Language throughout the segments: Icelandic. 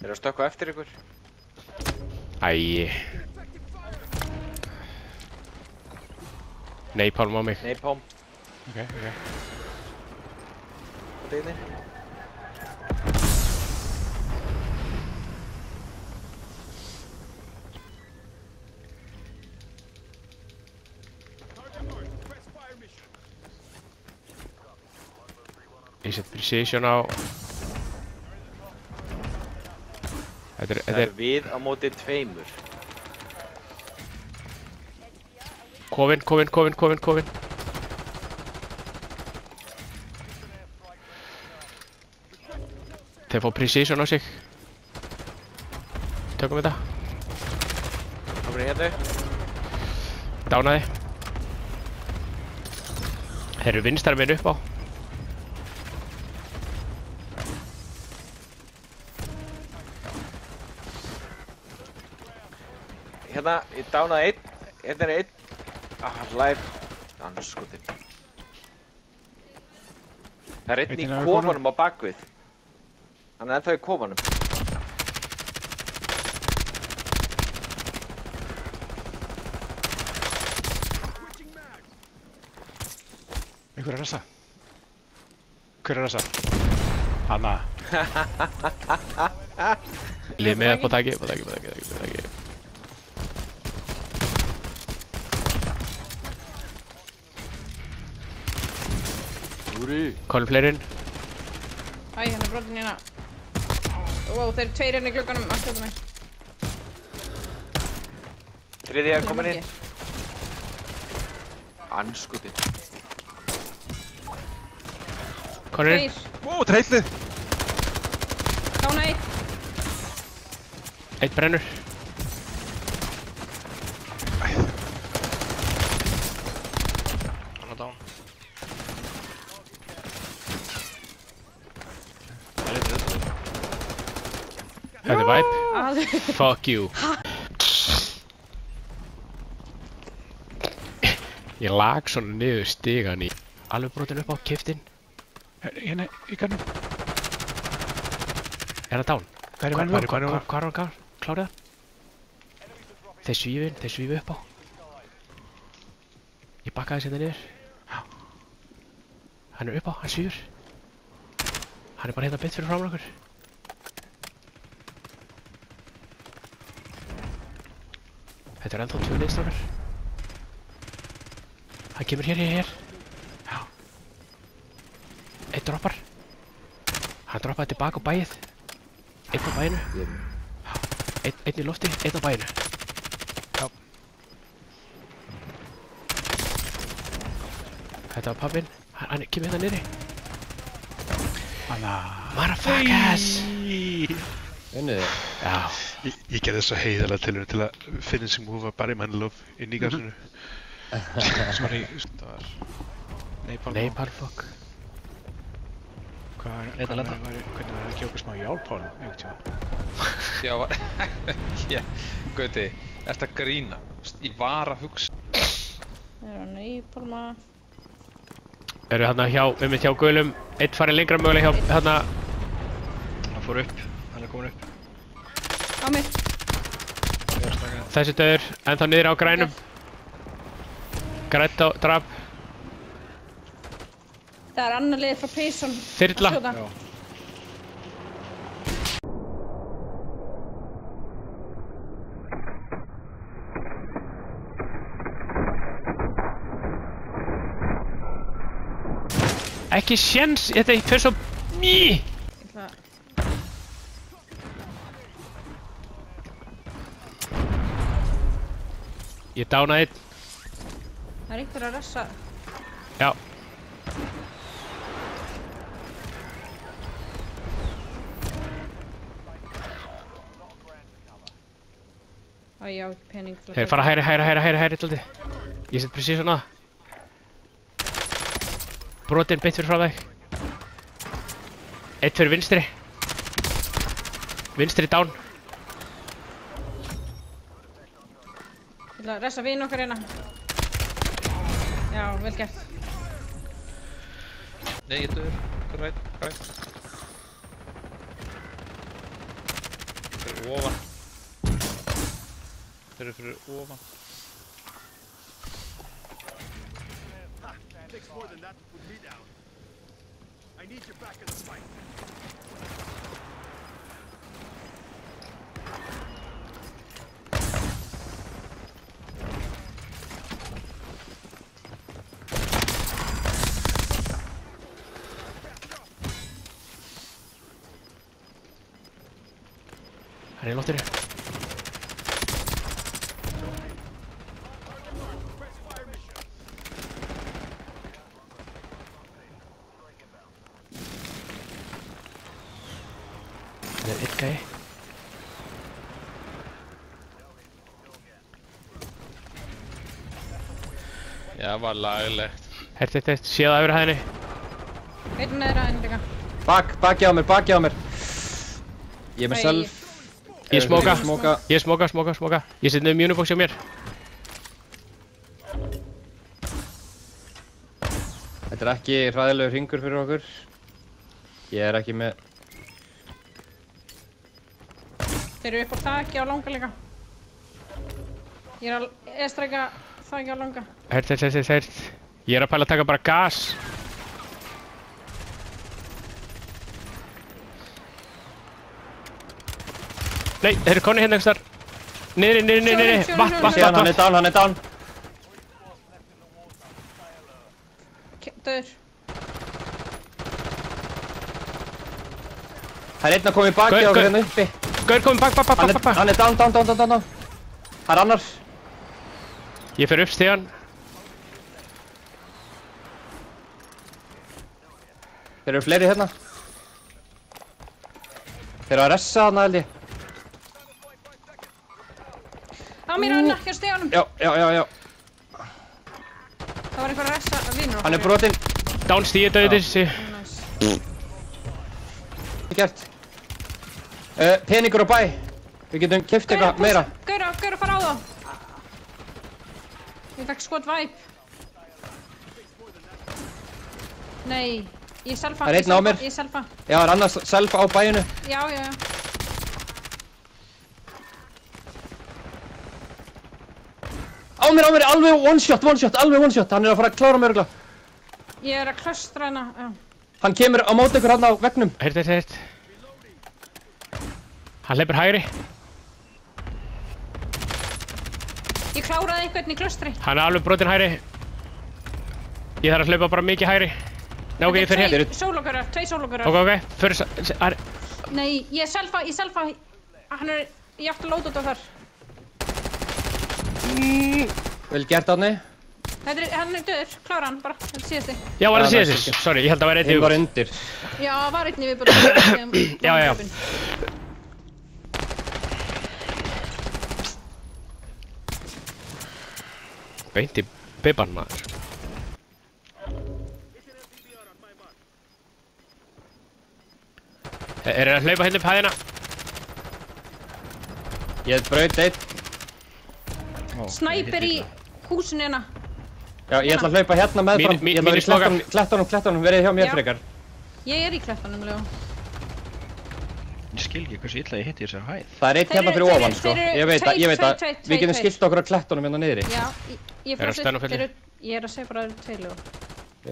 Þeir eru að stökkva eftir ykkur. Æi. Napalm á mig. Napalm. Ok. Á deginni. Ég set precision á... Það er við á móti tveimur. Kofinn. Þeir fá precision á sig. Tökum við það. Komur hérna. Dánaði. Þeir eru vinstar minn upp á. Hérna, ég dánaði einn. Hérna er einn. Live. Anskotin. Það er einn í kofanum á bakvið. Hann er ennþá í kofanum. Hver er þessa? Hanna. Lið með upp á taki. Kolum fleirinn. Æ, hérna er brotin hérna. Wow, þeir eru tveir hérna í glugganum, allt þetta mig. Þriðja er komin inn. Anskotin. Konur. Wow, þetta er heitlið! Dána einn. Eitt brennur. Hann er down. Þetta er vibe. Fuck you. Ég lag svona niður stigan í alveg brotin upp á kiftinn. Hérna, í garnum. Er það down? Hvað er hann klárið? Þeir svífu upp á. Ég bakkaði hérna niður. Hann er upp á, hann svífur. Hann er bara hérna beint fyrir framan okkur. Þetta er ennþá 2 liðstrákar. Hann kemur hér. Já. Einn droppar. Hann droppaði tilbaka á bæið. Einn á bæinu. Einn í lofti, einn á bæinu. Já. Þetta var pappinn. Hann kemur hérna niðri. Hanna. Motherfuckers! Unnið þið? Já. Ég gerði svo heiðalega tilraun til að finishing move að Barry Manilow inn í gasinu. Sorry. Það var... Napalm, fuck. Hvernig var það ekki okkur smá jálpálum, einhvern tíma? Já, Gauti, ertu að grína? Ég var að hugsa. Það er hann í Palma. Eru hérna hjá gulum. Eitt farið lengra mögulega hjá hérna. Hann fór upp, hann er komin upp. Á mig. Þessi döður, ennþá niður á grænum. Grænt á drap. Það er annar liðið frá Payson. Þyrla. Ekki séns, þetta fer svo... Ég dánaði einn. Það er einhver að ressa. Já. Æ, ég á ekki pening til að... Þeir fara hægri tóldi. Ég set precision á það. Brotin beint fyrir frá þig. Eitt fyrir vinstri. Vinstri down. Ég ætla að ressa vin okkar hérna. Já, vel gert. Nei, ég döður. Rætt. Ofan. Þeir eru fyrir ofan. Hann er í loftinu. Það er einn gæi. Já, það var laglegt. Hert, séð það yfir hæðinni. Einn neðra enn líka. Baki á mér. Ég er með self. Ég smóka. Ég set niður mjúnubox hjá mér. Þetta er ekki hræðilegur hringur fyrir okkur. Ég er ekki með... Þeir eru upp á þaki á langa líka. Ég er að eðstrækja þaki á langa. Hert. Ég er að pæla að taka bara gas. Nei, þeir eru konni hérna einhvers þar. Niðri. Vatn. Hann er down. Döður. Það er einn að koma í baki á okkur hérna uppi. Gaur kominn bak. Hann er down. Það er annar. Ég fer upp stigann. Þeir eru fleiri hérna. Þeir eru að ressa þarna held ég. Á mér hann hjá steganum. Já. Það var einhver að ressa vinur okkar. Hann er brotinn. Down stíði döðið. Nice. Gert. Peningur á bæ. Við getum keypt eitthvað meira. Gaur að fara á þá. Ég fekk skot væp. Nei, ég selfa. Það er einn á mér. Ég selfa. Já, það er annars self á bæinu. Já. Á mér, alveg one shot. Hann er að fara að klára mig örugglega. Ég er að klöstra hana, já. Hann kemur á móti ykkur hann á veggnum. Hert. Hann hleypur hægri. Ég kláraði einhvern í klöstri. Hann er alveg brotinn hægri. Ég þarf að hlaupa bara mikið hægri. Nei, ok, ég fer hér. Tvei sólókurar. Ok, fyrir... Nei, ég selfa. Hann er... Ég ætti að lóta út á þar. Vel gert Árni. Hann er döður, klára hann bara, þetta síðasti. Já, var það síðasti? Sorry, ég held að það var einn í Hinn var undir. Já, það var einn í viðbúið. Já. Beint í bibban maður. Er það að hlaupa hérna upp hæðina? Ég braut einn. Snæper í húsinu hérna. Já, ég ætla að hlaupa hérna meðfram. Ég ætla að vera í klettunum, verið hjá mér frekar. Ég er í klettunum, Leo. Ég skil ekki hversu illa ég hitti þessari hæð. Það er einn hérna fyrir ofan, sko. Ég veit að við getum skilt okkur á klettunum hérna niðri. Já, ég er að segja bara að það eru tveir, Leo.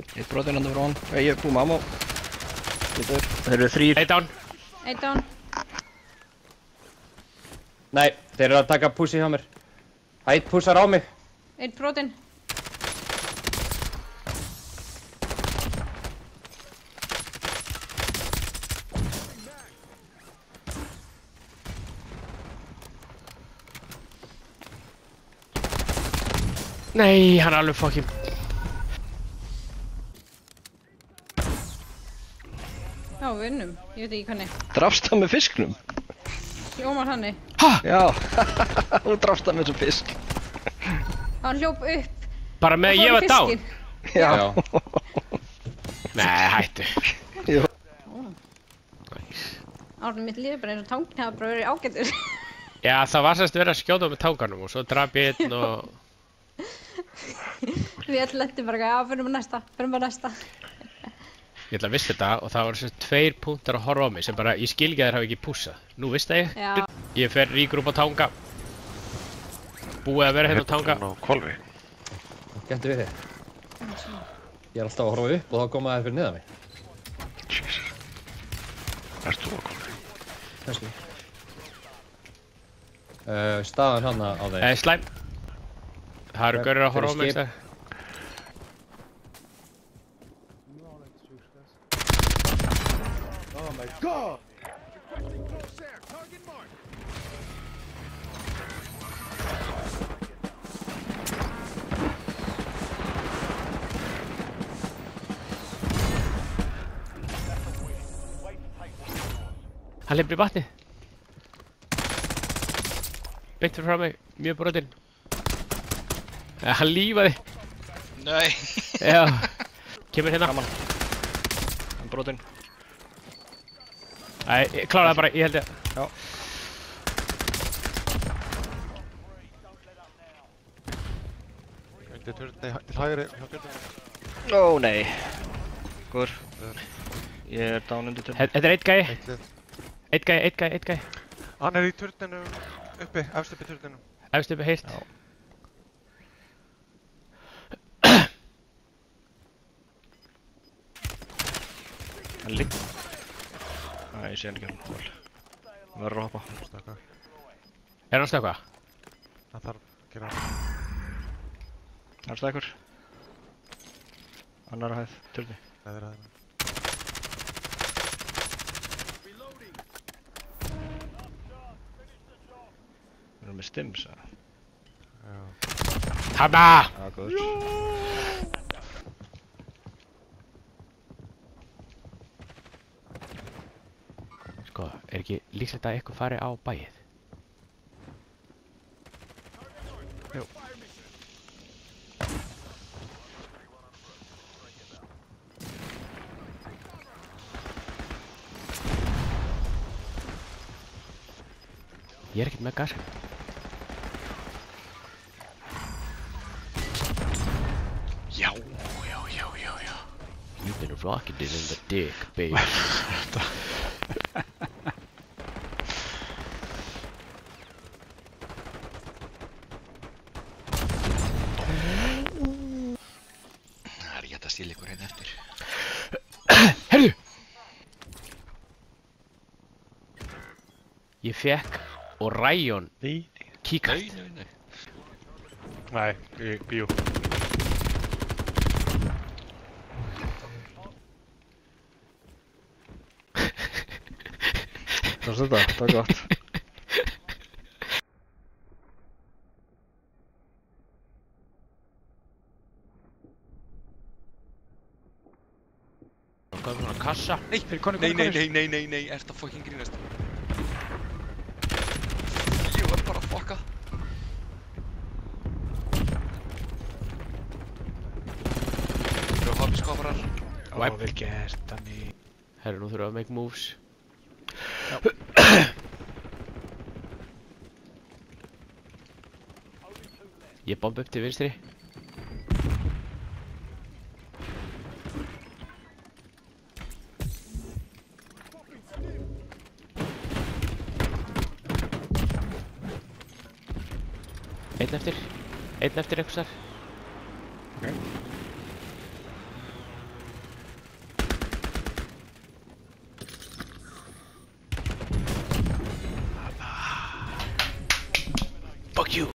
Eitt brotinn hann fyrir ofan. Ég er búið með ammo. Þeir eru 3. Eitt down. Nei, þeir eru að taka pussi hjá mér. Eitt pussar á mig. Eitt brotinn. Nei, hann er alveg fucking... Já, við vinnum. Ég veit ekki hvernig. Drafst það með fisknum? Hljómar þannig. Já, þú drafst það með þessum fisk. Hann hljóp upp. Bara með ég var down? Já. Nei, hættu. Jú. Árni mitt líður bara eins og tangin hafa bara verið ágættur. Já, það var semst verið að skjóta með tanganum og svo drap ég einn og... Við ætlum lettum bara, já, fyrir maður næsta. Ég ætla að vissi þetta og það var semst 2 punktar að horfa á mig sem bara, ég skil ekki að þeir hafa ekki pússað. Nú vissi það ég. Já. Ég fer ríkur upp á tanga. Búið að vera hérna á tanga. Á hvolfi. Gæti verið. Ég er alltaf að horfa upp og þá koma þær fyrir neðan mig. Jesus. Ert þú á hvolfi? Kannski. Staðan hann á þeim. Slæm. Það eru gaurur að horfa á mig skip. stað. Hann hleypur í vatnið. Beint fyrir frá mig, mjög brotinn. Hann lífaði. Nei. Já. Kemur hérna. Gaman. Hann brotinn. Æ, kláraði bara, ég held ég. Já. Undir turni til hægri hjá turni. Ó nei. Góður. Ég er down undir turn. Þetta er eitt gæi. Eitt lið. Eitt gæi. Hann er í turninu uppi, efst uppi turninu. Efst uppi heilt. Hann ligg. Æ, ég sé hann ekki hann. Hann verður að hoppa. Stakka. Er hann stökkva? Það þarf að gera hann. Hann stakkur. Annar hæð, turni. Neðri hæðina. Við erum með stims, eða? Já. Hanna! Já, góður. Sko, er ekki líklegt að eitthvað fari á bæið? Jú. Ég er ekkert með gas. Já. You've been rocking it in the dick, baby. Það er ekki hægt að stíla ykkur hérna eftir. Herðu! Ég fekk Orion keycard. Nei. Nei, í bíó. Hvað er þetta? Það er gott. Hvað er svona kassa? Nei, nei, ert að fucking grínast. Ég var bara að fucka. Þú eru hobbyskoparar. Ó, vel gert, Danni. Herru, nú þurfum við að make moves. Ég bomba upp til vinstri. Einn eftir einhvers þar. Fuck you!